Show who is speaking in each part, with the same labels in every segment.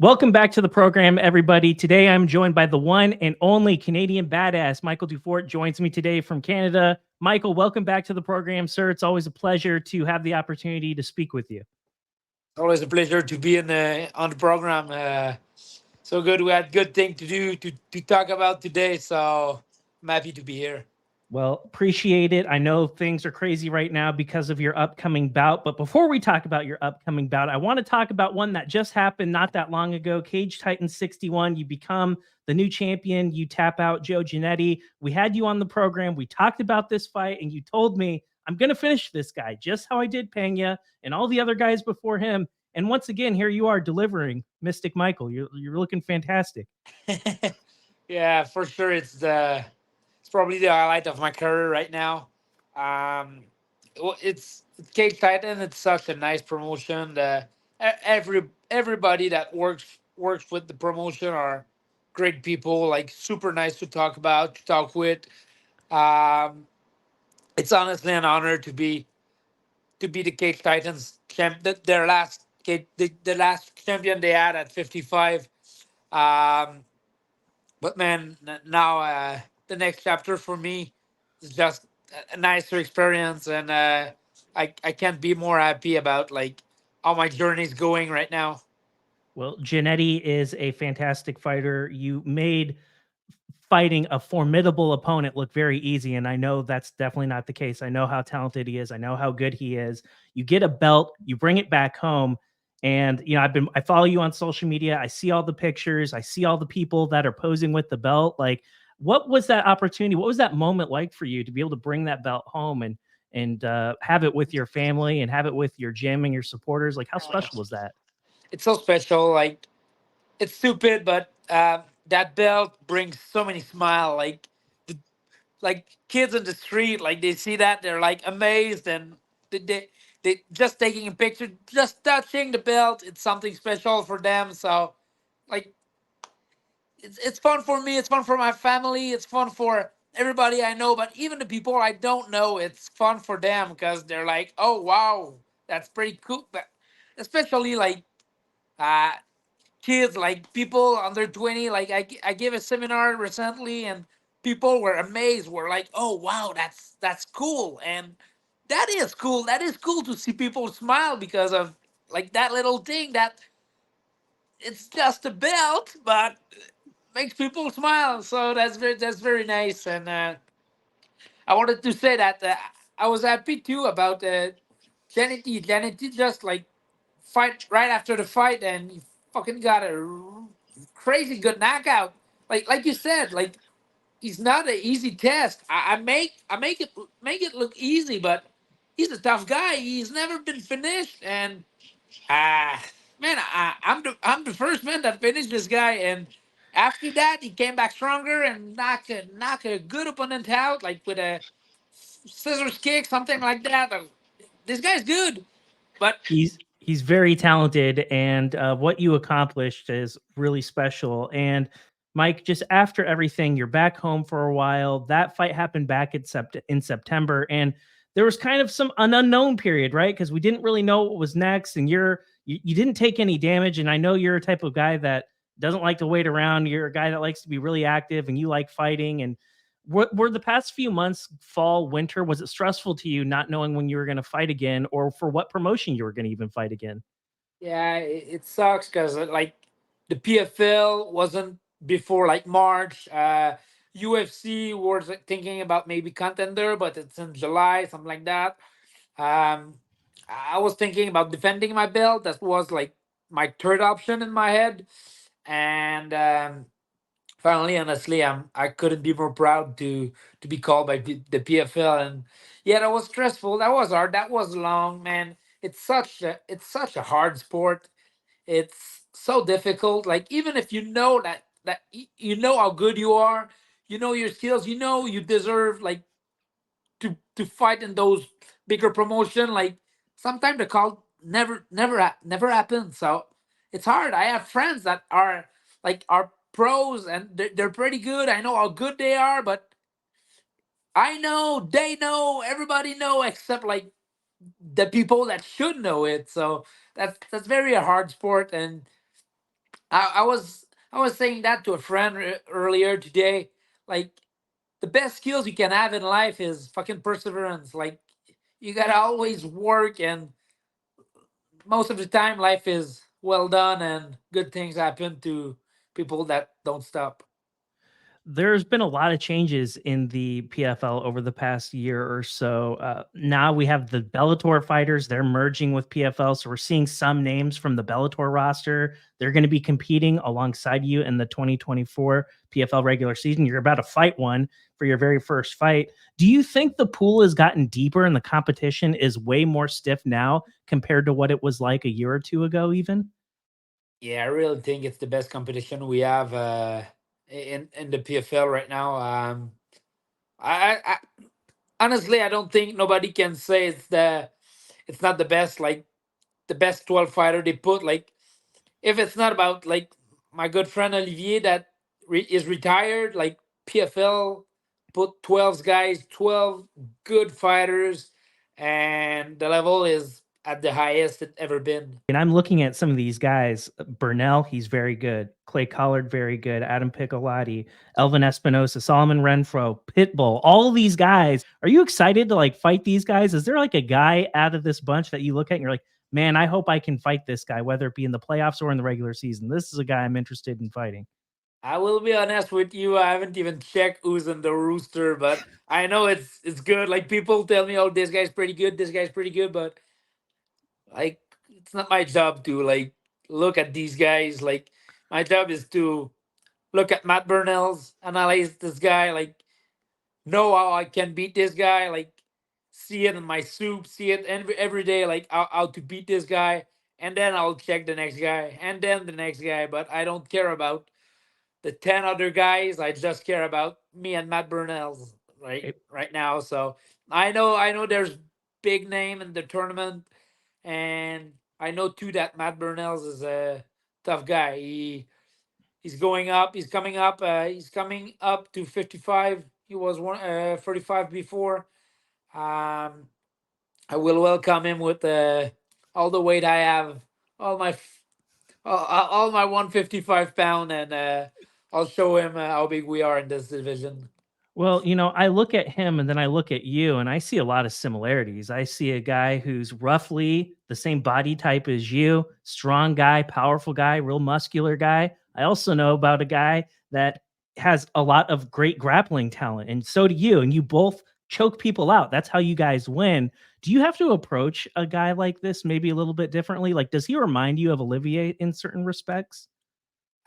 Speaker 1: Welcome back to the program, everybody. Today I'm joined by the one and only Canadian badass. Michael Dufort joins me today from Canada. Michael, welcome back to the program, sir. It's always a pleasure to have the opportunity to speak with you.
Speaker 2: Always a pleasure to be on the program. So good. We had good thing to do to talk about today. So I'm happy to be here.
Speaker 1: Well, appreciate it. I know things are crazy right now because of your upcoming bout. But before we talk about your upcoming bout, I want to talk about one that just happened not that long ago. Cage Titan 61. You become the new champion. You tap out Joe Giannetti. We had you on the program. We talked about this fight, and you told me, I'm going to finish this guy just how I did Pena and all the other guys before him. And once again, here you are delivering, Mystic Michael. You're looking fantastic.
Speaker 2: Yeah, for sure. It's probably the highlight of my career right now. It's Cage Titan. It's such a nice promotion. Everybody that works with the promotion are great people. Like super nice to talk with. Um, it's honestly an honor to be the Cage Titans their the last champion they had at 55. Um, but man, now the next chapter for me is just a nicer experience, and I can't be more happy about like how my journey is going right now.
Speaker 1: Well, Giannetti is a fantastic fighter. You made fighting a formidable opponent look very easy, and I know that's definitely not the case. I know how talented he is. I know how good he is. You get a belt, you bring it back home, and I follow you on social media. I see all the pictures. I see all the people that are posing with the belt. Like, what was that opportunity? What was that moment like for you to be able to bring that belt home and have it with your family and have it with your gym and your supporters? Like, how special was that?
Speaker 2: It's so special. Like it's stupid, but that belt brings so many smile. The, like kids in the street, like they see that they're like amazed, and they just taking a picture, just touching the belt. It's something special for them. So like it's fun for me. It's fun for my family. It's fun for everybody I know, but even the people I don't know, it's fun for them because they're like, oh wow, that's pretty cool. But especially like uh kids, like people under 20. Like I gave a seminar recently, and people were amazed. Were like, oh wow, that's cool. And that is cool to see people smile because of like that little thing that it's just a belt but makes people smile. So that's very nice. And I wanted to say that I was happy too about Janet just like fight right after the fight, and he fucking got a crazy good knockout. Like you said, like he's not an easy test. I make it look easy, but he's a tough guy. He's never been finished, and ah man, I'm the first man that finished this guy, and after that he came back stronger and knock a good opponent out like with a scissors kick, something like that. This guy's good, but
Speaker 1: He's very talented, and what you accomplished is really special. And Mike, just after everything, you're back home for a while. That fight happened back in September, and there was kind of an unknown period, right? Because we didn't really know what was next, and you didn't take any damage. And I know you're a type of guy that doesn't like to wait around. You're a guy that likes to be really active, and you like fighting. And what were the past few months, fall, winter, was it stressful to you not knowing when you were going to fight again or for what promotion you were going to even fight again?
Speaker 2: yeah, it sucks because like the PFL wasn't before like March. UFC was like, thinking about maybe contender, but it's in July, something like that. Um, I was thinking about defending my belt. That was like my third option in my head, and finally, honestly, I couldn't be more proud to be called by the PFL. And yeah, that was stressful. That was hard. That was long, man. It's such a hard sport. It's so difficult. Like even if you know you know how good you are, you know your skills, you know you deserve like to fight in those bigger promotion. Like sometimes the call never happens. So it's hard. I have friends that are pros, and they're pretty good. I know how good they are, but I know they know, everybody know except like the people that should know it. So that's very a hard sport. And I was saying that to a friend earlier today. Like the best skills you can have in life is fucking perseverance. Like you gotta always work, and most of the time, life is well done, and good things happen to people that don't stop.
Speaker 1: There's been a lot of changes in the PFL over the past year or so. Now we have the Bellator fighters, they're merging with PFL. So we're seeing some names from the Bellator roster. They're going to be competing alongside you in the 2024 PFL regular season. You're about to fight one for your very first fight. Do you think the pool has gotten deeper and the competition is way more stiff now compared to what it was like a year or two ago, even?
Speaker 2: Yeah, I really think it's the best competition we have in the PFL right now. I honestly, I don't think nobody can say it's not the best. Like the best 12 fighter they put. Like if it's not about like my good friend Olivier that is retired, like PFL put 12 guys, 12 good fighters, and the level is at the highest it ever been.
Speaker 1: And I'm looking at some of these guys. Burnell, he's very good. Clay Collard, very good. Adam Piccolotti, Elvin Espinosa, Solomon Renfro, Pitbull, all of these guys. Are you excited to like fight these guys? Is there like a guy out of this bunch that you look at and you're like, man, I hope I can fight this guy, whether it be in the playoffs or in the regular season? This is a guy I'm interested in fighting.
Speaker 2: I will be honest with you. I haven't even checked who's in the rooster, but I know it's good. Like people tell me, "Oh, this guy's pretty good. This guy's pretty good," but like it's not my job to like look at these guys. Like my job is to look at Matt Burnell's, analyze this guy, like know how I can beat this guy, like see it in my soup, see it every day, like how to beat this guy, and then I'll check the next guy, and then the next guy. But I don't care about the 10 other guys. I just care about me and Matt Burnell's right now. So I know there's big name in the tournament, and I know too that Matt Burnell's is a tough guy. He's going up. He's coming up. He's coming up to 55. He was 45 before. Um, I will welcome him with all the weight I have, all my all my 155 pound, and I'll show him how big we are in this division.
Speaker 1: Well, I look at him and then I look at you and I see a lot of similarities. I see a guy who's roughly the same body type as you, strong guy, powerful guy, real muscular guy. I also know about a guy that has a lot of great grappling talent, and so do you. And you both choke people out. That's how you guys win. Do you have to approach a guy like this maybe a little bit differently? Like, does he remind you of Olivier in certain respects?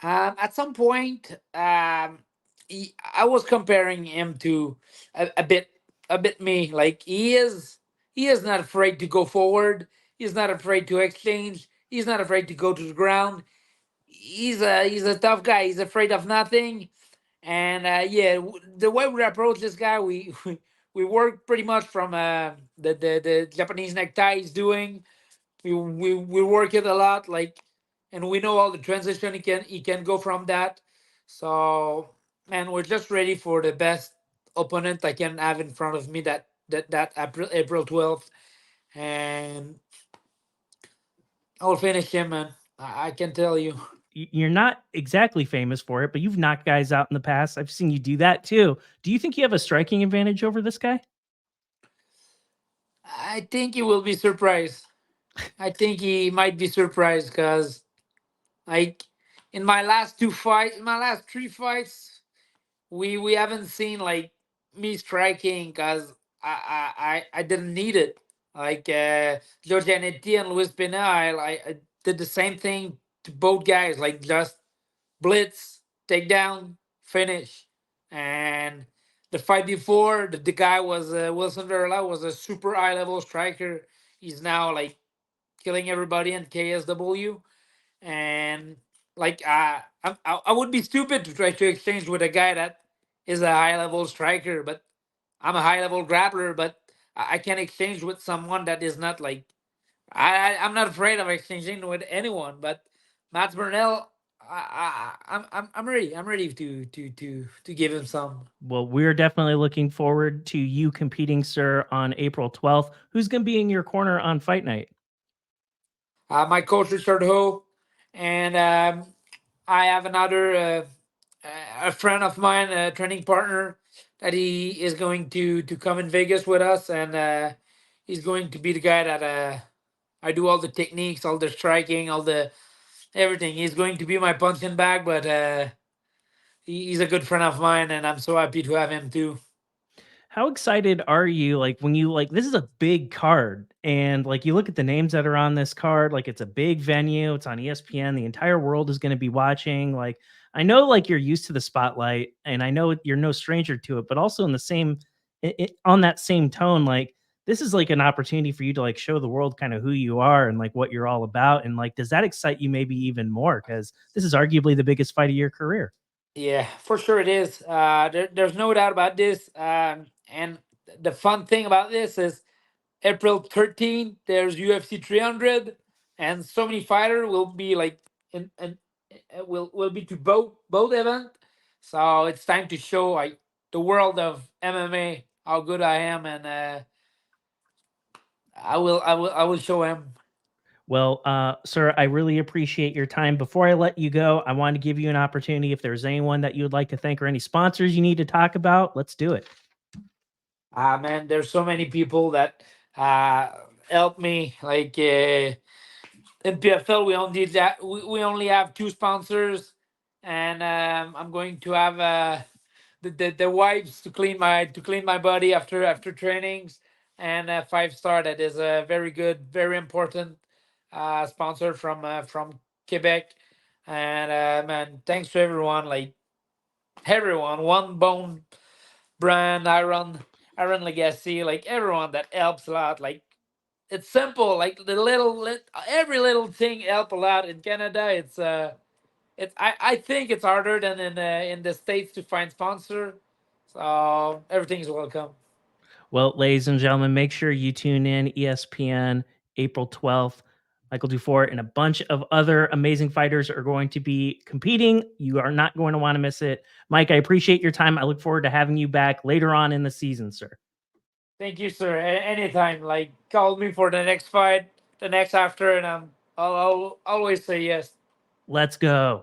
Speaker 2: At some point, I was comparing him to a bit me. Like he is not afraid to go forward. He's not afraid to exchange. He's not afraid to go to the ground. He's a tough guy. He's afraid of nothing. And yeah, the way we approach this guy, we work pretty much from the Japanese necktie he's doing. We work it a lot, like, and we know all the transition he can go from that. So, man, we're just ready for the best opponent I can have in front of me that April 12th, and I'll finish him, man. I can tell you.
Speaker 1: You're not exactly famous for it, but you've knocked guys out in the past. I've seen you do that too. Do you think you have a striking advantage over this guy?
Speaker 2: I think he will be surprised. I think he might be surprised because, like, in my last two fights, in my last three fights, we haven't seen like me striking because I didn't need it. Like Giorgianetti and Luis Pena, I did the same thing to both guys, like just blitz, take down, finish. And the fight before, the guy was Wilson Verla was a super high level striker. He's now like killing everybody in KSW, and like I would be stupid to try to exchange with a guy that is a high level striker, but I'm a high level grappler, but I can exchange with someone that is not like I'm not afraid of exchanging with anyone, but Matt Burnell, I'm ready. I'm ready to give him some.
Speaker 1: Well, we're definitely looking forward to you competing, sir, on April 12th. Who's going to be in your corner on fight night?
Speaker 2: My coach Richard Ho, and I have another a friend of mine, a training partner, that he is going to come in Vegas with us, and he's going to be the guy that I do all the techniques, all the striking, all the everything. He's going to be my punching bag, but he's a good friend of mine, and I'm so happy to have him too.
Speaker 1: How excited are you, like, when you like this is a big card and like you look at the names that are on this card, like it's a big venue, it's on ESPN, the entire world is going to be watching. Like I know like you're used to the spotlight and I know you're no stranger to it, but also in the same on that same tone, like this is like an opportunity for you to like show the world kind of who you are and like what you're all about. And like, does that excite you maybe even more? Because this is arguably the biggest fight of your career.
Speaker 2: Yeah, for sure it is. There's no doubt about this. And the fun thing about this is April 13th, there's UFC 300, and so many fighters will be like in will be to both event. So it's time to show like the world of MMA how good I am, and I will show him.
Speaker 1: Well, sir, I really appreciate your time. Before I let you go, I want to give you an opportunity. If there's anyone that you would like to thank or any sponsors you need to talk about, let's do it.
Speaker 2: Man, there's so many people that uh help me. Like in PFL, we only have two sponsors, and I'm going to have the wipes to clean my body after trainings, and 5 Star, that is a very good, very important sponsor from Quebec. And man, thanks to everyone, like everyone, One Bone brand, Iron Legacy, like everyone that helps a lot. Like it's simple, like every little thing help a lot in Canada. It's I think it's harder than in the states to find sponsor, so everything's welcome.
Speaker 1: Well, ladies and gentlemen, make sure you tune in ESPN April 12th. Michael Dufort and a bunch of other amazing fighters are going to be competing. You are not going to want to miss it. Mike, I appreciate your time. I look forward to having you back later on in the season, sir.
Speaker 2: Thank you, sir. Anytime, like call me for the next fight, the next after, and I'll always say yes.
Speaker 1: Let's go.